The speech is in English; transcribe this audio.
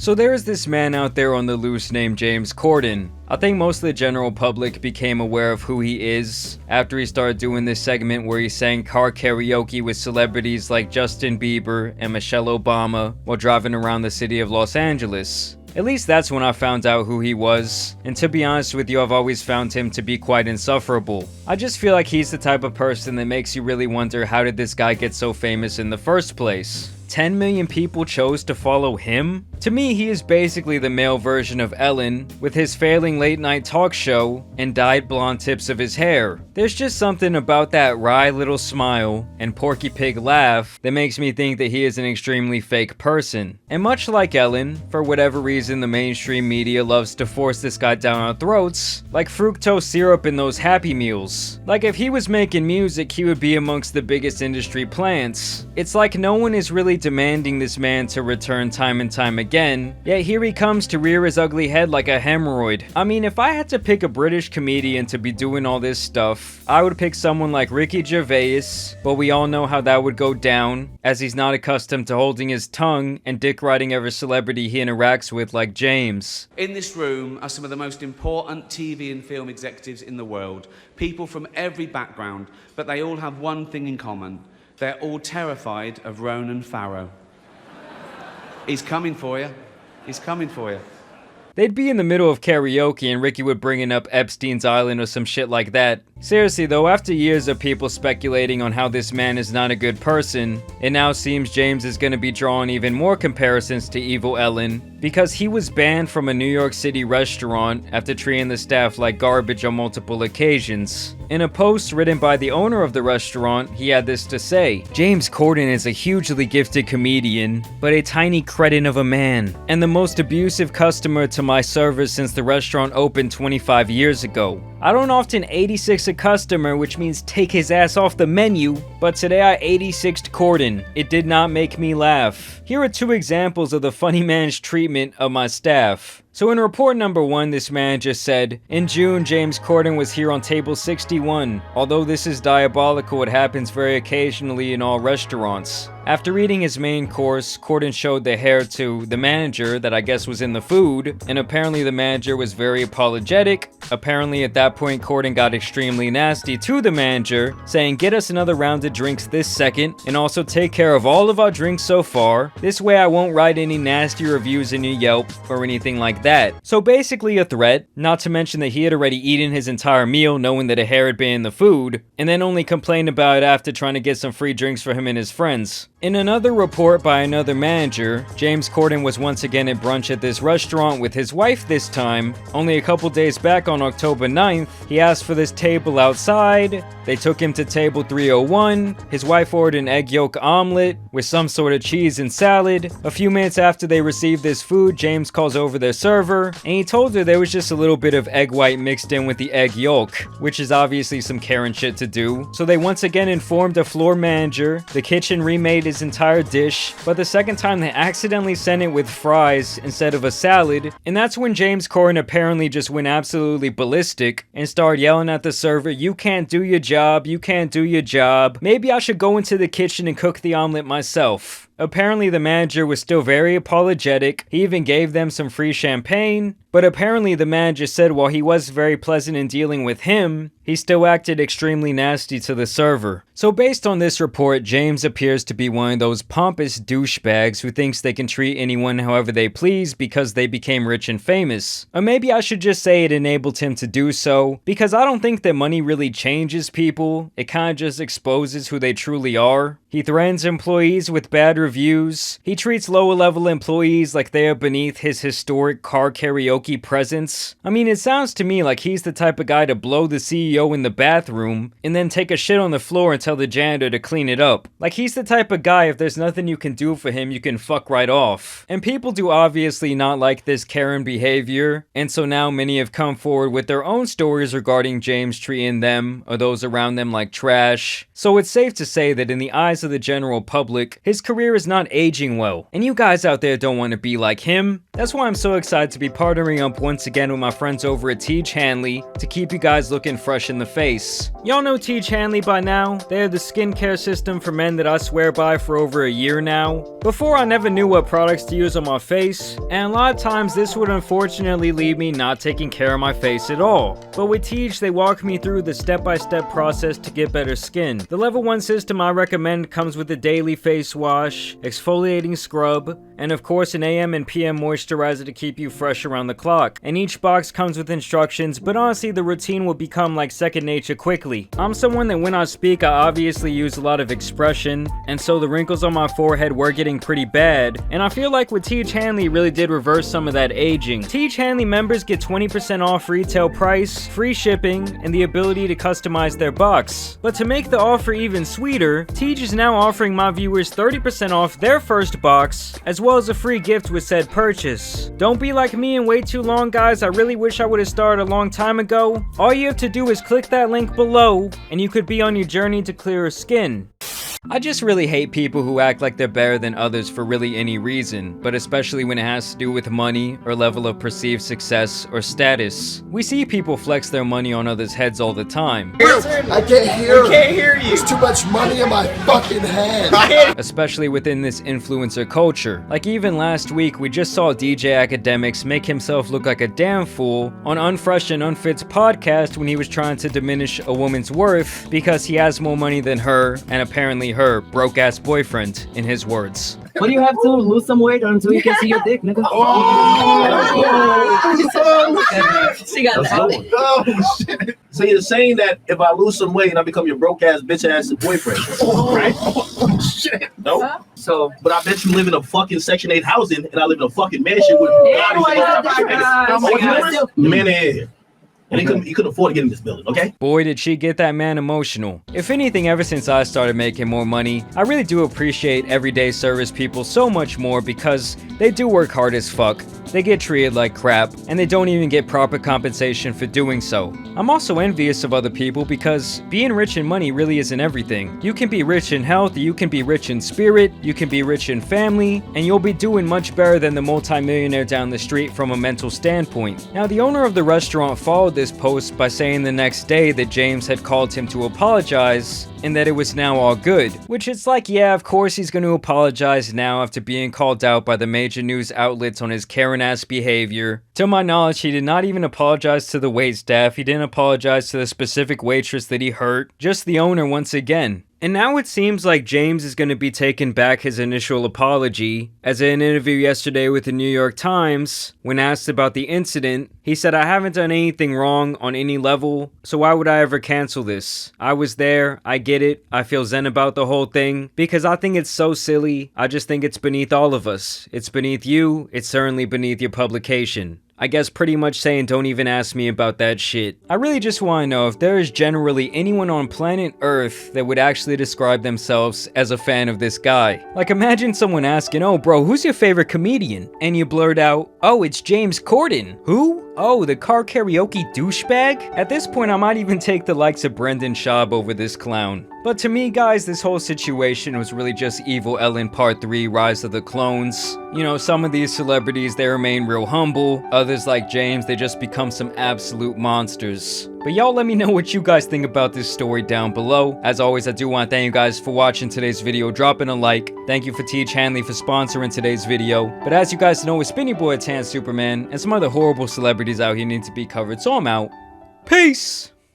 So there is this man out there on the loose named James Corden. I think most of the general public became aware of who he is after he started doing this segment where he sang car karaoke with celebrities like Justin Bieber and Michelle Obama while driving around the city of Los Angeles. At least that's when I found out who he was, and to be honest with you, I've always found him to be quite insufferable. I just feel like he's the type of person that makes you really wonder, how did this guy get so famous in the first place? 10 million people chose to follow him? To me, he is basically the male version of Ellen, with his failing late night talk show and dyed blonde tips of his hair. There's just something about that wry little smile and Porky Pig laugh that makes me think that he is an extremely fake person. And much like Ellen, for whatever reason the mainstream media loves to force this guy down our throats, like fructose syrup in those Happy Meals. Like if he was making music, he would be amongst the biggest industry plants. It's like no one is really demanding this man to return time and time again, yet here he comes to rear his ugly head like a hemorrhoid. I mean, if I had to pick a British comedian to be doing all this stuff, I would pick someone like Ricky Gervais, but we all know how that would go down, as he's not accustomed to holding his tongue and dick riding every celebrity he interacts with like James. In this room are some of the most important TV and film executives in the world, people from every background, but they all have one thing in common. They're all terrified of Ronan Farrow. He's coming for you. He's coming for you. They'd be in the middle of karaoke and Ricky would bring up Epstein's Island or some shit like that. Seriously though, after years of people speculating on how this man is not a good person, it now seems James is gonna be drawing even more comparisons to Evil Ellen, because he was banned from a New York City restaurant after treating the staff like garbage on multiple occasions. In a post written by the owner of the restaurant, he had this to say: "James Corden is a hugely gifted comedian, but a tiny cretin of a man, and the most abusive customer to my service since the restaurant opened 25 years ago. I don't often 86 a customer, which means take his ass off the menu, but today I 86'd Corden. It did not make me laugh." Here are two examples of the funny man's treatment of my staff. So in report number 1, this man just said, "In June, James Corden was here on table 61. Although this is diabolical, it happens very occasionally in all restaurants." After eating his main course, Corden showed the hair to the manager that I guess was in the food, and apparently the manager was very apologetic. Apparently at that point, Corden got extremely nasty to the manager, saying, "Get us another round of drinks this second, and also take care of all of our drinks so far. This way I won't write any nasty reviews in your Yelp or anything like that." So basically a threat, not to mention that he had already eaten his entire meal knowing that a hair had been in the food, and then only complained about it after trying to get some free drinks for him and his friends. In another report by another manager, James Corden was once again at brunch at this restaurant with his wife this time. Only a couple days back on October 9th, he asked for this table outside. They took him to table 301. His wife ordered an egg yolk omelet with some sort of cheese and salad. A few minutes after they received this food, James calls over their server, and he told her there was just a little bit of egg white mixed in with the egg yolk, which is obviously some Karen shit to do. So they once again informed the floor manager. The kitchen remade his entire dish, but the second time they accidentally sent it with fries instead of a salad, and that's when James Corden apparently just went absolutely ballistic and started yelling at the server, "You can't do your job, you can't do your job. Maybe I should go into the kitchen and cook the omelet myself." Apparently the manager was still very apologetic. He even gave them some free champagne, but apparently the manager said while he was very pleasant in dealing with him, he still acted extremely nasty to the server. So based on this report, James appears to be one of those pompous douchebags who thinks they can treat anyone however they please because they became rich and famous. Or maybe I should just say it enabled him to do so, because I don't think that money really changes people. It kind of just exposes who they truly are. He threatens employees with bad reviews. He treats lower level employees like they are beneath his historic car karaoke presence. I mean, it sounds to me like he's the type of guy to blow the CEO in the bathroom and then take a shit on the floor and tell the janitor to clean it up. Like he's the type of guy, if there's nothing you can do for him, you can fuck right off. And people do obviously not like this Karen behavior, and so now many have come forward with their own stories regarding James treating them or those around them like trash. So it's safe to say that in the eyes of the general public, his career is not aging well. And you guys out there don't want to be like him. That's why I'm so excited to be partnering up once again with my friends over at Teach Hanley to keep you guys looking fresh in the face. Y'all know Teach Hanley by now. They are the skincare system for men that I swear by for over a year now. Before, I never knew what products to use on my face, and a lot of times this would unfortunately leave me not taking care of my face at all. But with Teach, they walk me through the step-by-step process to get better skin. The level 1 system I recommend comes with a daily face wash, exfoliating scrub, and of course an AM and PM moisturizer to keep you fresh around the clock. And each box comes with instructions, but honestly the routine will become like second nature quickly. I'm someone that when I speak I obviously use a lot of expression, and so the wrinkles on my forehead were getting pretty bad, and I feel like with Teach Hanley really did reverse some of that aging. Teach Hanley members get 20% off retail price, free shipping, and the ability to customize their box. But to make the offer even sweeter, Teach is now offering my viewers 30% off their first box, as well as a free gift with said purchase. Don't be like me and wait too long, guys. I really wish I would have started a long time ago. All you have to do is click that link below, and you could be on your journey to clearer skin. I just really hate people who act like they're better than others for really any reason, but especially when it has to do with money or level of perceived success or status. We see people flex their money on others' heads all the time. I can't hear. I can't hear you. There's too much money in my fucking head. Especially within this influencer culture. Like even last week, we just saw DJ Academics make himself look like a damn fool on Unfresh and Unfit's podcast when he was trying to diminish a woman's worth because he has more money than her and apparently her broke-ass boyfriend, in his words. What do you have to lose some weight until you can see your dick, nigga? She got that. Oh, shit. So you're saying that if I lose some weight and I become your broke ass bitch ass boyfriend, right? Oh, shit. No. So, but I bet you live in a fucking Section 8 housing and I live in a fucking mansion with man. And he couldn't afford to get in this building, okay? Boy, did she get that man emotional. If anything, ever since I started making more money, I really do appreciate everyday service people so much more because they do work hard as fuck, they get treated like crap, and they don't even get proper compensation for doing so. I'm also envious of other people because being rich in money really isn't everything. You can be rich in health, you can be rich in spirit, you can be rich in family, and you'll be doing much better than the multimillionaire down the street from a mental standpoint. Now, the owner of the restaurant followed this post by saying the next day that James had called him to apologize and that it was now all good. Which it's like, yeah, of course he's going to apologize now after being called out by the major news outlets on his Karen-ass behavior. To my knowledge, he did not even apologize to the waitstaff, he didn't apologize to the specific waitress that he hurt, just the owner once again. And now it seems like James is going to be taking back his initial apology, as in an interview yesterday with the New York Times, when asked about the incident, he said, "I haven't done anything wrong on any level, so why would I ever cancel this? I was there, I get it, I feel zen about the whole thing, because I think it's so silly, I just think it's beneath all of us. It's beneath you, it's certainly beneath your publication." I guess pretty much saying don't even ask me about that shit. I really just want to know if there is generally anyone on planet Earth that would actually describe themselves as a fan of this guy. Like imagine someone asking, "Oh bro, who's your favorite comedian?" And you blurt out, "Oh, it's James Corden." Who? Oh, the car karaoke douchebag? At this point, I might even take the likes of Brendan Schaub over this clown. But to me, guys, this whole situation was really just Evil Ellen Part 3, Rise of the Clones. You know, some of these celebrities, they remain real humble. Others, like James, they just become some absolute monsters. But y'all let me know what you guys think about this story down below. As always, I do want to thank you guys for watching today's video, dropping a like. Thank you for Teach Hanley for sponsoring today's video. But as you guys know, it's been your boy Tan Superman, and some other horrible celebrities out here need to be covered, so I'm out. Peace!